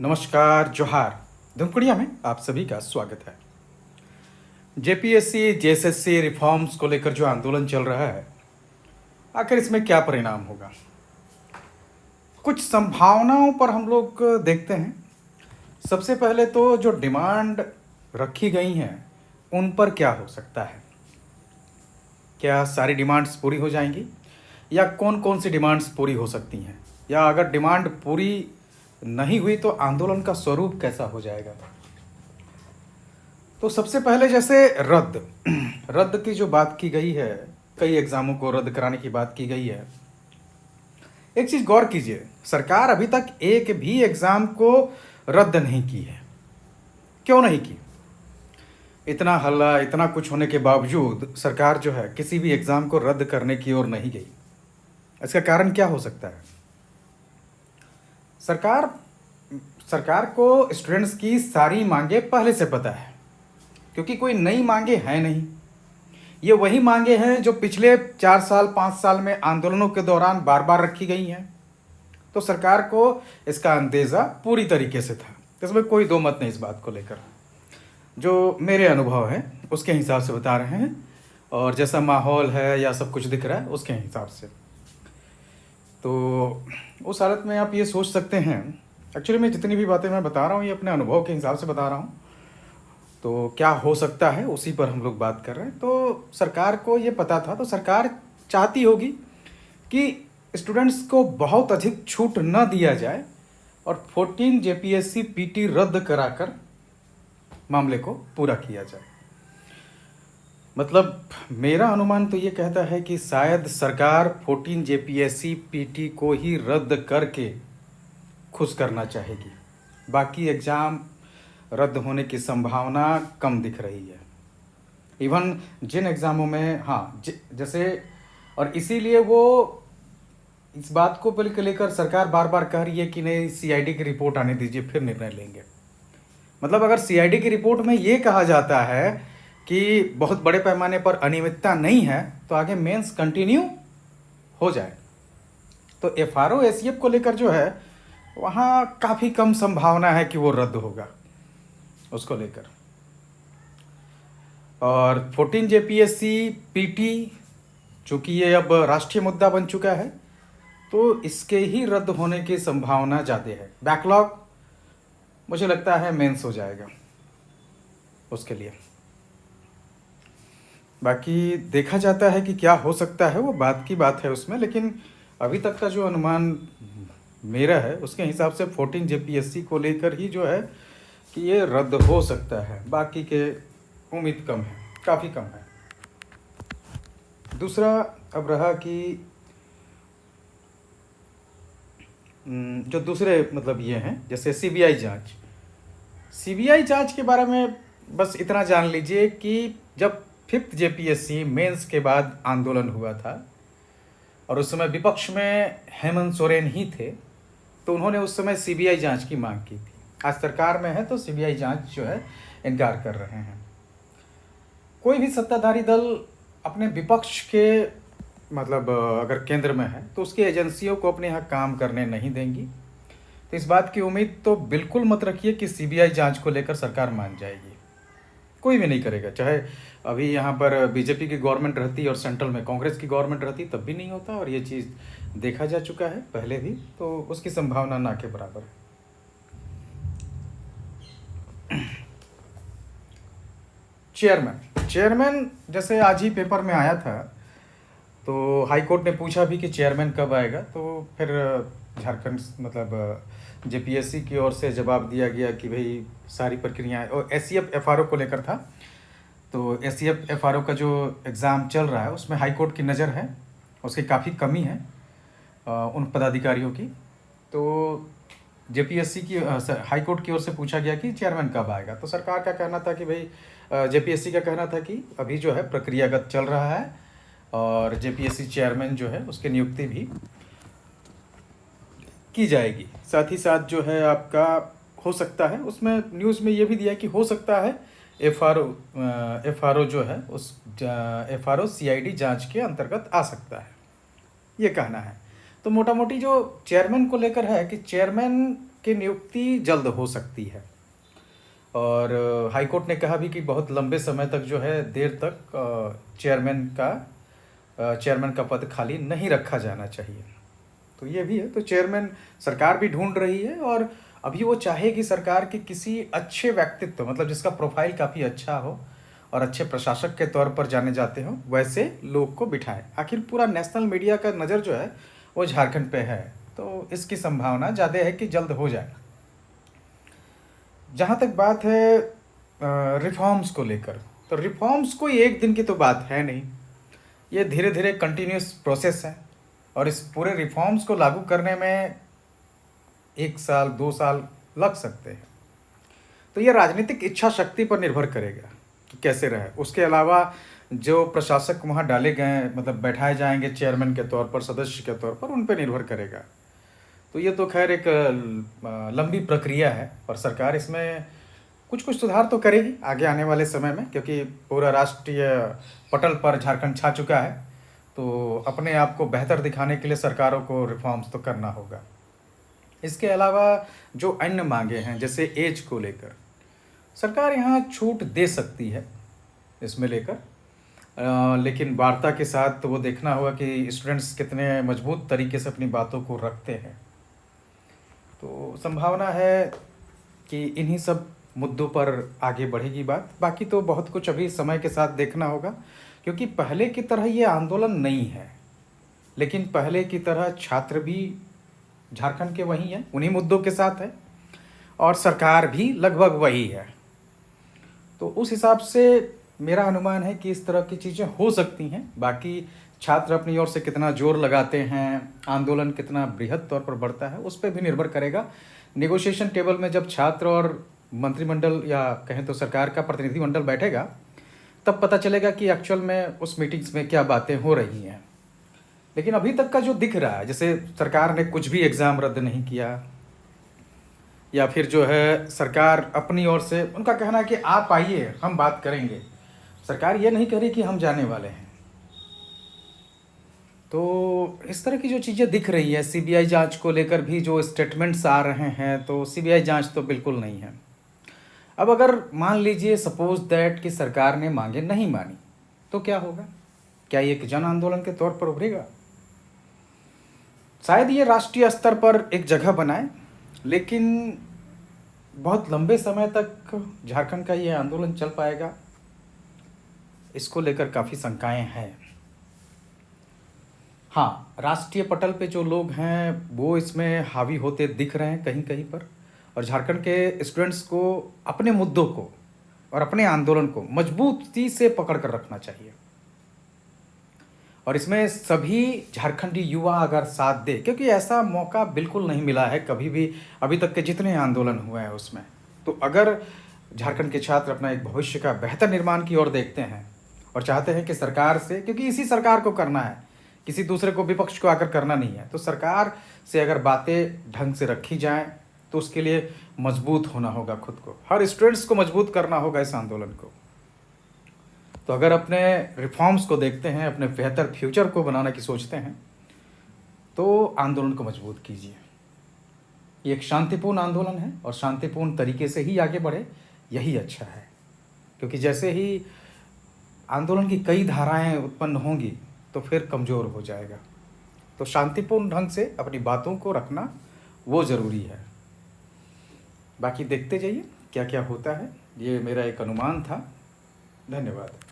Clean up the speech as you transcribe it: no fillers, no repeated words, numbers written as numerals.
नमस्कार, जोहार। धमकुड़िया में आप सभी का स्वागत है। जेपीएससी जेएसएससी रिफॉर्म्स को लेकर जो आंदोलन चल रहा है, आखिर इसमें क्या परिणाम होगा? कुछ संभावनाओं पर हम लोग देखते हैं। सबसे पहले तो जो डिमांड रखी गई हैं उन पर क्या हो सकता है? क्या सारी डिमांड्स पूरी हो जाएंगी या कौन कौन सी डिमांड्स पूरी हो सकती हैं? या अगर डिमांड पूरी नहीं हुई तो आंदोलन का स्वरूप कैसा हो जाएगा? तो सबसे पहले जैसे रद्द की जो बात की गई है, कई एग्जामों को रद्द कराने की बात की गई है। एक चीज गौर कीजिए, सरकार अभी तक एक भी एग्जाम को रद्द नहीं की है। क्यों नहीं की? इतना हल्ला, इतना कुछ होने के बावजूद सरकार जो है किसी भी एग्जाम को रद्द करने की ओर नहीं गई। इसका कारण क्या हो सकता है? सरकार सरकार को स्टूडेंट्स की सारी मांगे पहले से पता है, क्योंकि कोई नई मांगे हैं नहीं। ये वही मांगे हैं जो पिछले 4 साल 5 साल में आंदोलनों के दौरान बार बार रखी गई हैं। तो सरकार को इसका अंदेजा पूरी तरीके से था, इसमें कोई दो मत नहीं इस बात को लेकर। जो मेरे अनुभव है उसके हिसाब से बता रहे हैं, और जैसा माहौल है या सब कुछ दिख रहा है उसके हिसाब से। तो उस हालत में आप ये सोच सकते हैं, एक्चुअली मैं जितनी भी बातें मैं बता रहा हूँ ये अपने अनुभव के हिसाब से बता रहा हूँ। तो क्या हो सकता है उसी पर हम लोग बात कर रहे हैं। तो सरकार को ये पता था, तो सरकार चाहती होगी कि स्टूडेंट्स को बहुत अधिक छूट न दिया जाए और 14 जेपीएससी पीटी रद्द कराकर मामले को पूरा किया जाए। मतलब मेरा अनुमान तो ये कहता है कि शायद सरकार 14 जेपीएससी पीटी को ही रद्द करके खुश करना चाहेगी। बाकी एग्ज़ाम रद्द होने की संभावना कम दिख रही है। इवन जिन एग्ज़ामों में जैसे, और इसीलिए वो इस बात को लेकर सरकार बार बार कह रही है कि नहीं, सीआईडी की रिपोर्ट आने दीजिए फिर निर्णय लेंगे। मतलब अगर सीआईडी की रिपोर्ट में ये कहा जाता है कि बहुत बड़े पैमाने पर अनियमितता नहीं है तो आगे मेंस कंटिन्यू हो जाए। तो एफआरओ एसीएफ को लेकर जो है वहाँ काफ़ी कम संभावना है कि वो रद्द होगा उसको लेकर। और 14 जेपीएससी पीटी चूँकि ये अब राष्ट्रीय मुद्दा बन चुका है तो इसके ही रद्द होने की संभावना ज़्यादा है। बैकलॉग मुझे लगता है मेंस हो जाएगा उसके लिए। बाकी देखा जाता है कि क्या हो सकता है, वो बात की बात है उसमें। लेकिन अभी तक का जो अनुमान मेरा है उसके हिसाब से 14 जेपीएससी को लेकर ही जो है कि ये रद्द हो सकता है। बाकी के उम्मीद कम है, काफ़ी कम है। दूसरा अब रहा कि जो दूसरे मतलब ये हैं, जैसे सीबीआई जांच के बारे में बस इतना जान लीजिए कि जब 5th जेपीएससी मेंस के बाद आंदोलन हुआ था और उस समय विपक्ष में हेमंत सोरेन ही थे, तो उन्होंने उस समय सीबीआई जांच की मांग की थी। आज सरकार में है तो सीबीआई जांच जो है इनकार कर रहे हैं। कोई भी सत्ताधारी दल अपने विपक्ष के मतलब अगर केंद्र में है तो उसकी एजेंसियों को अपने यहाँ काम करने नहीं देंगी। तो इस बात की उम्मीद तो बिल्कुल मत रखिए कि सीबीआई जांच को लेकर सरकार मान जाएगी। कोई भी नहीं करेगा। चाहे अभी यहाँ पर बीजेपी की गवर्नमेंट रहती और सेंट्रल में कांग्रेस की गवर्नमेंट रहती तब भी नहीं होता, और ये चीज़ देखा जा चुका है पहले भी, तो उसकी संभावना ना के बराबर है। चेयरमैन जैसे आज ही पेपर में आया था, तो हाई कोर्ट ने पूछा भी कि चेयरमैन कब आएगा, तो फिर झारखंड मतलब जेपीएससी की ओर से जवाब दिया गया कि भाई सारी प्रक्रियाएं, और एसीएफ एफआरओ को लेकर था। तो एसीएफ एफआरओ का जो एग्ज़ाम चल रहा है उसमें हाई कोर्ट की नज़र है, उसकी काफ़ी कमी है उन पदाधिकारियों की। तो जेपीएससी की हाई कोर्ट की ओर से पूछा गया कि चेयरमैन कब आएगा। तो सरकार का कहना था कि भाई जेपीएससी का कहना था कि अभी जो है प्रक्रियागत चल रहा है और जेपीएससी चेयरमैन जो है उसकी नियुक्ति भी की जाएगी। साथ ही साथ जो है आपका हो सकता है, उसमें न्यूज़ में ये भी दिया कि हो सकता है एफआरओ जो है उस एफआरओ सीआईडी जांच के अंतर्गत आ सकता है, ये कहना है। तो मोटा मोटी जो चेयरमैन को लेकर है कि चेयरमैन की नियुक्ति जल्द हो सकती है। और हाईकोर्ट ने कहा भी कि बहुत लंबे समय तक जो है, देर तक चेयरमैन का पद खाली नहीं रखा जाना चाहिए। तो ये भी है। तो चेयरमैन सरकार भी ढूंढ रही है, और अभी वो चाहेगी सरकार कि किसी अच्छे व्यक्तित्व, मतलब जिसका प्रोफाइल काफ़ी अच्छा हो और अच्छे प्रशासक के तौर पर जाने जाते हो, वैसे लोग को बिठाए। आखिर पूरा नेशनल मीडिया का नज़र जो है वो झारखंड पे है, तो इसकी संभावना ज़्यादा है कि जल्द हो जाए। जहाँ तक बात है रिफॉर्म्स को लेकर, तो रिफॉर्म्स कोई एक दिन की तो बात है नहीं, ये धीरे धीरे कंटिन्यूस प्रोसेस है। और इस पूरे रिफॉर्म्स को लागू करने में 1 साल 2 साल लग सकते हैं। तो ये राजनीतिक इच्छा शक्ति पर निर्भर करेगा कि कैसे रहे। उसके अलावा जो प्रशासक वहाँ डाले गए, मतलब बैठाए जाएंगे चेयरमैन के तौर पर, सदस्य के तौर पर, उन पर निर्भर करेगा। तो ये तो खैर एक लंबी प्रक्रिया है, और सरकार इसमें कुछ कुछ सुधार तो करेगी आगे आने वाले समय में, क्योंकि पूरा राष्ट्रीय पटल पर झारखंड छा चुका है। तो अपने आप को बेहतर दिखाने के लिए सरकारों को रिफॉर्म्स तो करना होगा। इसके अलावा जो अन्य मांगे हैं, जैसे एज को लेकर, सरकार यहाँ छूट दे सकती है इसमें लेकर, लेकिन वार्ता के साथ तो वो देखना होगा कि स्टूडेंट्स कितने मजबूत तरीके से अपनी बातों को रखते हैं। तो संभावना है कि इन्हीं सब मुद्दों पर आगे बढ़ेगी बात। बाकी तो बहुत कुछ अभी समय के साथ देखना होगा, क्योंकि पहले की तरह ये आंदोलन नहीं है, लेकिन पहले की तरह छात्र भी झारखंड के वही हैं, उन्हीं मुद्दों के साथ है, और सरकार भी लगभग वही है। तो उस हिसाब से मेरा अनुमान है कि इस तरह की चीज़ें हो सकती हैं। बाकी छात्र अपनी ओर से कितना जोर लगाते हैं, आंदोलन कितना बृहद तौर पर बढ़ता है, उस पर भी निर्भर करेगा। नेगोशिएशन टेबल में जब छात्र और मंत्रिमंडल, या कहें तो सरकार का प्रतिनिधिमंडल बैठेगा, तब पता चलेगा कि एक्चुअल में उस मीटिंग्स में क्या बातें हो रही हैं। लेकिन अभी तक का जो दिख रहा है, जैसे सरकार ने कुछ भी एग्ज़ाम रद्द नहीं किया, या फिर जो है सरकार अपनी ओर से, उनका कहना है कि आप आइए हम बात करेंगे। सरकार ये नहीं कह रही कि हम जाने वाले हैं। तो इस तरह की जो चीज़ें दिख रही है, सीबीआई जांच को लेकर भी जो स्टेटमेंट्स आ रहे हैं, तो सीबीआई जांच तो बिल्कुल नहीं है। अब अगर मान लीजिए सपोज दैट कि सरकार ने मांगे नहीं मानी, तो क्या होगा? क्या ये एक जन आंदोलन के तौर पर उभरेगा? शायद ये राष्ट्रीय स्तर पर एक जगह बनाए, लेकिन बहुत लंबे समय तक झारखंड का ये आंदोलन चल पाएगा, इसको लेकर काफ़ी शंकाएं हैं। हाँ, राष्ट्रीय पटल पे जो लोग हैं वो इसमें हावी होते दिख रहे हैं कहीं कहीं पर, और झारखंड के स्टूडेंट्स को अपने मुद्दों को और अपने आंदोलन को मजबूती से पकड़ कर रखना चाहिए। और इसमें सभी झारखंडी युवा अगर साथ दे, क्योंकि ऐसा मौका बिल्कुल नहीं मिला है कभी भी अभी तक के जितने आंदोलन हुए हैं उसमें। तो अगर झारखंड के छात्र अपना एक भविष्य का बेहतर निर्माण की ओर देखते हैं और चाहते हैं कि सरकार से, क्योंकि इसी सरकार को करना है, किसी दूसरे को, विपक्ष को आकर करना नहीं है, तो सरकार से अगर बातें ढंग से रखी जाएं, तो उसके लिए मजबूत होना होगा खुद को। हर स्टूडेंट्स को मजबूत करना होगा इस आंदोलन को। तो अगर अपने रिफॉर्म्स को देखते हैं, अपने बेहतर फ्यूचर को बनाने की सोचते हैं, तो आंदोलन को मजबूत कीजिए। ये एक शांतिपूर्ण आंदोलन है, और शांतिपूर्ण तरीके से ही आगे बढ़े, यही अच्छा है। क्योंकि जैसे ही आंदोलन की कई धाराएं उत्पन्न होंगी, तो फिर कमज़ोर हो जाएगा। तो शांतिपूर्ण ढंग से अपनी बातों को रखना वो ज़रूरी है। बाकी देखते जाइए क्या क्या होता है। ये मेरा एक अनुमान था। धन्यवाद।